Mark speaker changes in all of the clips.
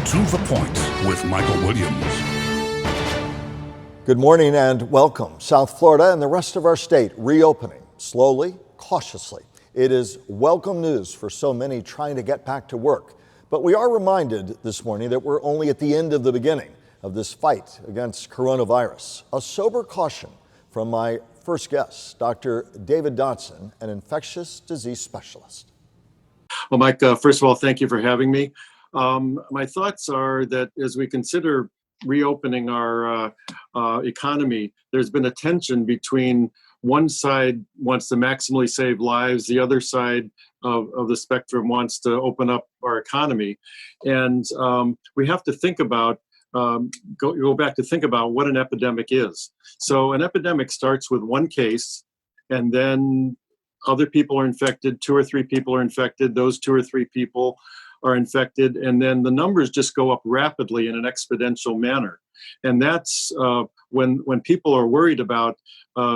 Speaker 1: To the Point with Michael Williams.
Speaker 2: Good morning and welcome. South Florida and the rest of our state reopening slowly, cautiously. It is welcome news for so many trying to get back to work. But we are reminded this morning that we're only at the end of the beginning of this fight against coronavirus. A sober caution from my first guest, Dr. David Dodson, an infectious disease specialist.
Speaker 3: Well, Mike, first of all, thank you for having me. My thoughts are that as we consider reopening our economy, there's been a tension between one side wants to maximally save lives, the other side of the spectrum wants to open up our economy. And we have to think about, go back to think about what an epidemic is. So an epidemic starts with one case, and then other people are infected, 2 or 3 people are infected, those 2 or 3 people are infected, and then the numbers just go up rapidly in an exponential manner. And that's when people are worried about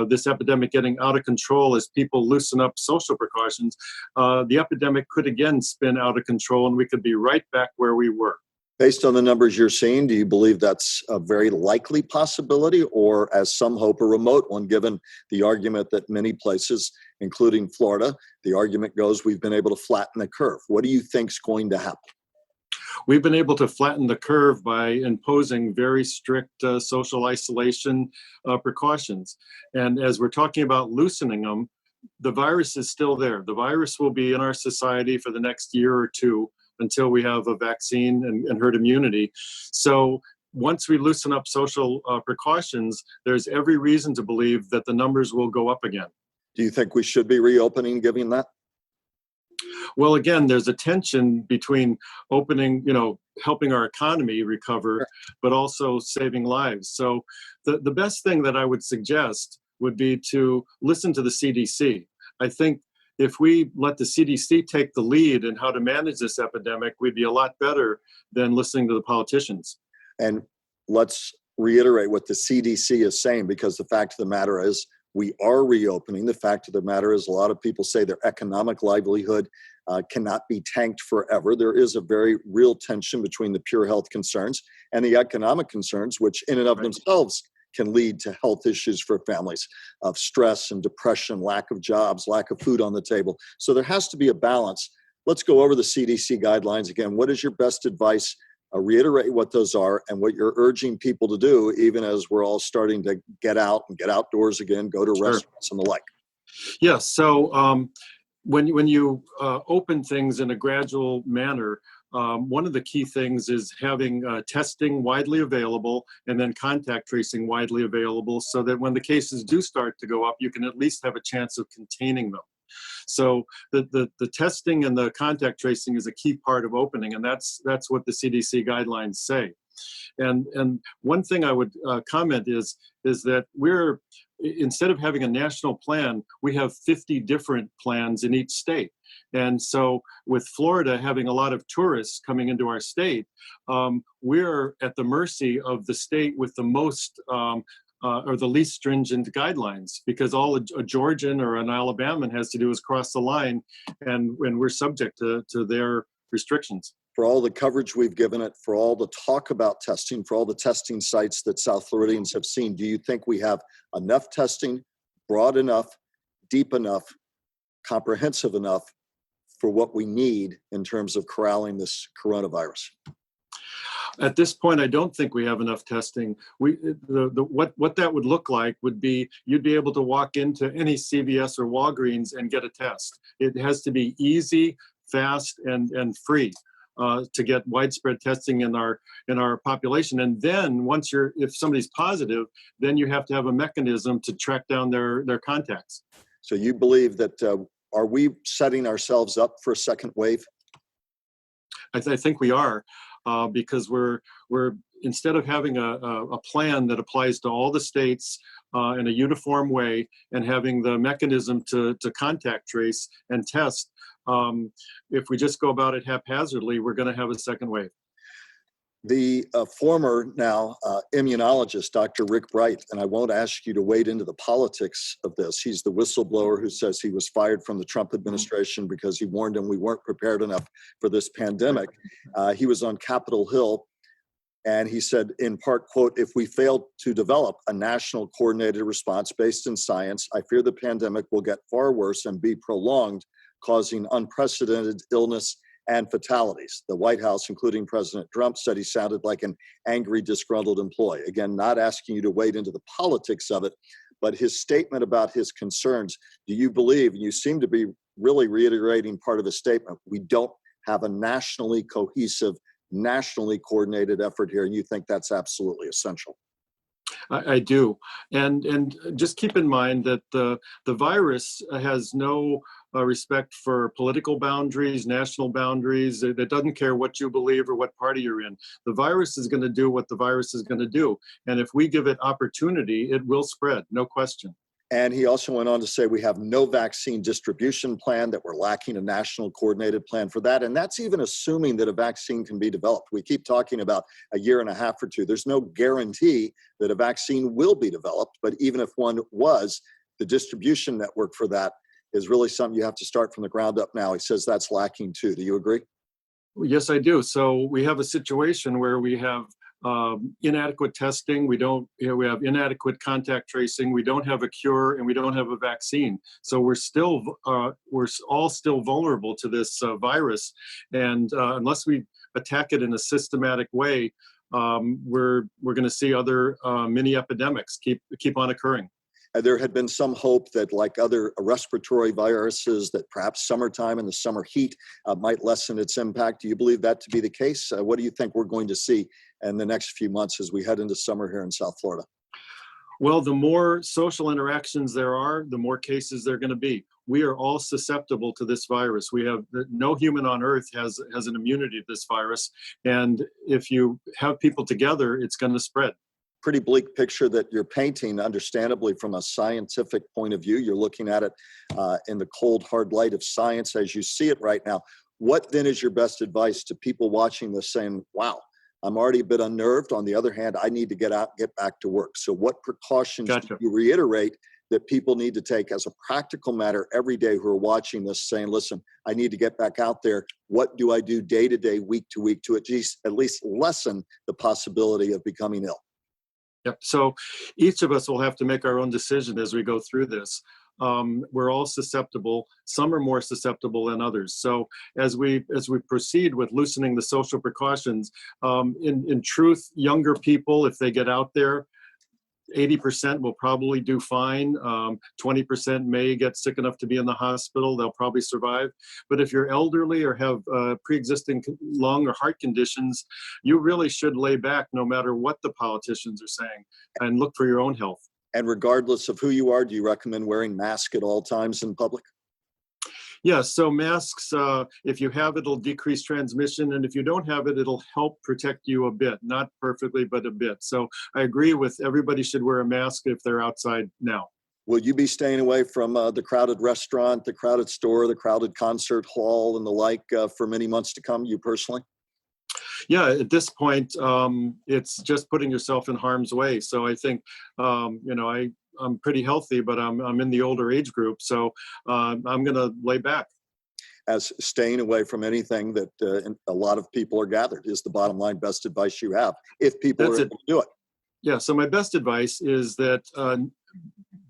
Speaker 3: this epidemic getting out of control as people loosen up social precautions, the epidemic could again spin out of control and we could be right back where we were.
Speaker 2: Based on the numbers you're seeing, do you believe that's a very likely possibility, or as some hope, a remote one, given the argument that many places, including Florida, the argument goes we've been able to flatten the curve? What do you think's going to happen?
Speaker 3: We've been able to flatten the curve by imposing very strict social isolation precautions. And as we're talking about loosening them, the virus is still there. The virus will be in our society for the next year or two until we have a vaccine and herd immunity. So once we loosen up social precautions, there's every reason to believe that the numbers will go up again.
Speaker 2: Do you think we should be reopening given that?
Speaker 3: Well, again, there's a tension between opening, helping our economy recover, but also saving lives. So the best thing that I would suggest would be to listen to the CDC. I think if we let the CDC take the lead in how to manage this epidemic, we'd be a lot better than listening to the politicians.
Speaker 2: And let's reiterate what the CDC is saying, because the fact of the matter is we are reopening. The fact of the matter is a lot of people say their economic livelihood cannot be tanked forever. There is a very real tension between the pure health concerns and the economic concerns, which in and of themselves can lead to health issues for families of stress and depression, lack of jobs, lack of food on the table. So there has to be a balance. Let's go over the CDC guidelines again. What is your best advice? Reiterate what those are and what you're urging people to do, even as we're all starting to get out and get outdoors again, go to restaurants and the like.
Speaker 3: Yes. So when you open things in a gradual manner, one of the key things is having testing widely available and then contact tracing widely available so that when the cases do start to go up, you can at least have a chance of containing them. So the testing and the contact tracing is a key part of opening, and that's what the CDC guidelines say. And one thing I would comment is that we're, instead of having a national plan, we have 50 different plans in each state. And so with Florida having a lot of tourists coming into our state, we're at the mercy of the state with the most or the least stringent guidelines, because all a Georgian or an Alabaman has to do is cross the line, and we're subject to their restrictions.
Speaker 2: For all the coverage we've given it, for all the talk about testing, for all the testing sites that South Floridians have seen, do you think we have enough testing, broad enough, deep enough, comprehensive enough for what we need in terms of corralling this coronavirus?
Speaker 3: At this point, I don't think we have enough testing. What that would look like would be you'd be able to walk into any CVS or Walgreens and get a test. It has to be easy, fast, and free to get widespread testing in our population. And then if somebody's positive, then you have to have a mechanism to track down their contacts.
Speaker 2: So you believe that are we setting ourselves up for a second wave?
Speaker 3: I think we are. Because we're instead of having a plan that applies to all the states in a uniform way and having the mechanism to contact trace and test, if we just go about it haphazardly, we're going to have a second wave.
Speaker 2: The former now immunologist, Dr. Rick Bright, and I won't ask you to wade into the politics of this. He's the whistleblower who says he was fired from the Trump administration because he warned him we weren't prepared enough for this pandemic. He was on Capitol Hill, and he said, in part, quote, "If we fail to develop a national coordinated response based in science, I fear the pandemic will get far worse and be prolonged, causing unprecedented illness and fatalities." The White House, including President Trump, said he sounded like an angry, disgruntled employee. Again, not asking you to wade into the politics of it, but his statement about his concerns, do you believe, and you seem to be really reiterating part of his statement, we don't have a nationally cohesive, nationally coordinated effort here, and you think that's absolutely essential?
Speaker 3: I do, and just keep in mind that the virus has no respect for political boundaries, national boundaries. It doesn't care what you believe or what party you're in. The virus is going to do what the virus is going to do, and if we give it opportunity, it will spread, no question.
Speaker 2: And he also went on to say we have no vaccine distribution plan, that we're lacking a national coordinated plan for that. And that's even assuming that a vaccine can be developed. We keep talking about a year and a half or two. There's no guarantee that a vaccine will be developed, but even if one was, the distribution network for that is really something you have to start from the ground up now. He says that's lacking too. Do you agree?
Speaker 3: Yes, I do. So we have a situation where we have inadequate testing. We have inadequate contact tracing. We don't have a cure, and we don't have a vaccine. So we're all still vulnerable to this virus. And unless we attack it in a systematic way, we're going to see other mini epidemics keep on occurring.
Speaker 2: There had been some hope that, like other respiratory viruses, that perhaps summertime and the summer heat might lessen its impact. Do you believe that to be the case? What do you think we're going to see in the next few months as we head into summer here in South Florida?
Speaker 3: Well, the more social interactions there are, the more cases there are going to be. We are all susceptible to this virus. No human on earth has an immunity to this virus. And if you have people together, it's going to spread.
Speaker 2: Pretty bleak picture that you're painting, understandably, from a scientific point of view. You're looking at it in the cold, hard light of science as you see it right now. What then is your best advice to people watching this saying, wow, I'm already a bit unnerved. On the other hand, I need to get out, get back to work. So what precautions do you reiterate that people need to take as a practical matter every day who are watching this saying, listen, I need to get back out there. What do I do day to day, week to week to at least lessen the possibility of becoming ill?
Speaker 3: Yep. So each of us will have to make our own decision as we go through this. We're all susceptible. Some are more susceptible than others. So as we proceed with loosening the social precautions, in truth, younger people, if they get out there, 80% will probably do fine. 20% may get sick enough to be in the hospital. They'll probably survive. But if you're elderly or have pre-existing lung or heart conditions, you really should lay back no matter what the politicians are saying and look for your own health.
Speaker 2: And regardless of who you are, do you recommend wearing masks at all times in public?
Speaker 3: Yeah, so masks, if you have it, it'll decrease transmission. And if you don't have it, it'll help protect you a bit. Not perfectly, but a bit. So I agree with everybody should wear a mask if they're outside now.
Speaker 2: Will you be staying away from the crowded restaurant, the crowded store, the crowded concert hall, and the like for many months to come, you personally?
Speaker 3: Yeah, at this point, it's just putting yourself in harm's way. So I think, I'm pretty healthy, but I'm in the older age group. So I'm going to lay back.
Speaker 2: As staying away from anything that a lot of people are gathered is the bottom line best advice you have, if people are able to do it.
Speaker 3: Yeah, so my best advice is that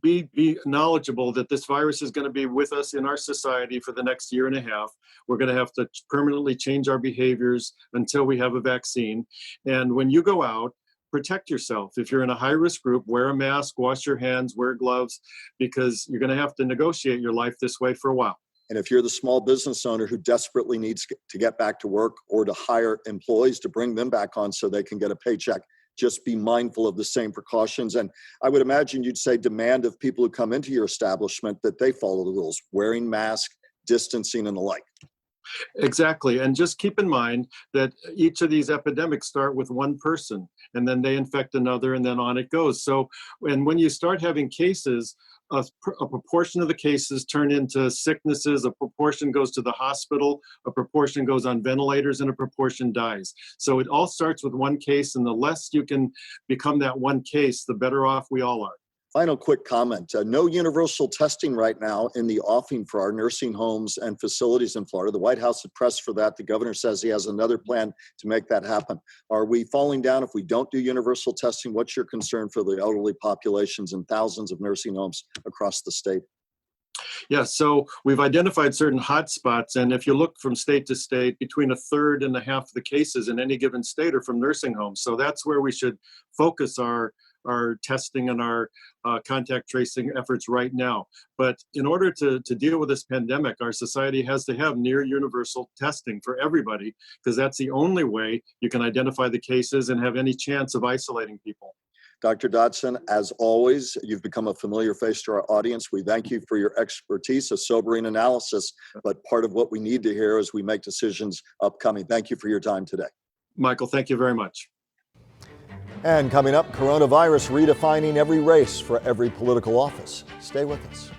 Speaker 3: be knowledgeable that this virus is going to be with us in our society for the next year and a half. We're going to have to permanently change our behaviors until we have a vaccine. And when you go out, protect yourself. If you're in a high-risk group, wear a mask, wash your hands, wear gloves, because you're going to have to negotiate your life this way for a while.
Speaker 2: And if you're the small business owner who desperately needs to get back to work or to hire employees to bring them back on so they can get a paycheck, just be mindful of the same precautions. And I would imagine you'd say demand of people who come into your establishment that they follow the rules, wearing masks, distancing, and the like.
Speaker 3: Exactly. And just keep in mind that each of these epidemics start with one person, and then they infect another, and then on it goes. So, and when you start having cases, a proportion of the cases turn into sicknesses, a proportion goes to the hospital, a proportion goes on ventilators, and a proportion dies. So it all starts with one case, and the less you can become that one case, the better off we all are.
Speaker 2: Final quick comment. No universal testing right now in the offing for our nursing homes and facilities in Florida. The White House had pressed for that. The governor says he has another plan to make that happen. Are we falling down if we don't do universal testing? What's your concern for the elderly populations in thousands of nursing homes across the state?
Speaker 3: Yeah, so we've identified certain hotspots, and if you look from state to state, between a third and a half of the cases in any given state are from nursing homes. So that's where we should focus our testing and our contact tracing efforts right now. But in order to deal with this pandemic, our society has to have near universal testing for everybody, because that's the only way you can identify the cases and have any chance of isolating people.
Speaker 2: Dr. Dodson, as always, you've become a familiar face to our audience. We thank you for your expertise, a sobering analysis, but part of what we need to hear as we make decisions upcoming. Thank you for your time today.
Speaker 3: Michael, thank you very much.
Speaker 4: And coming up, coronavirus redefining every race for every political office. Stay with us.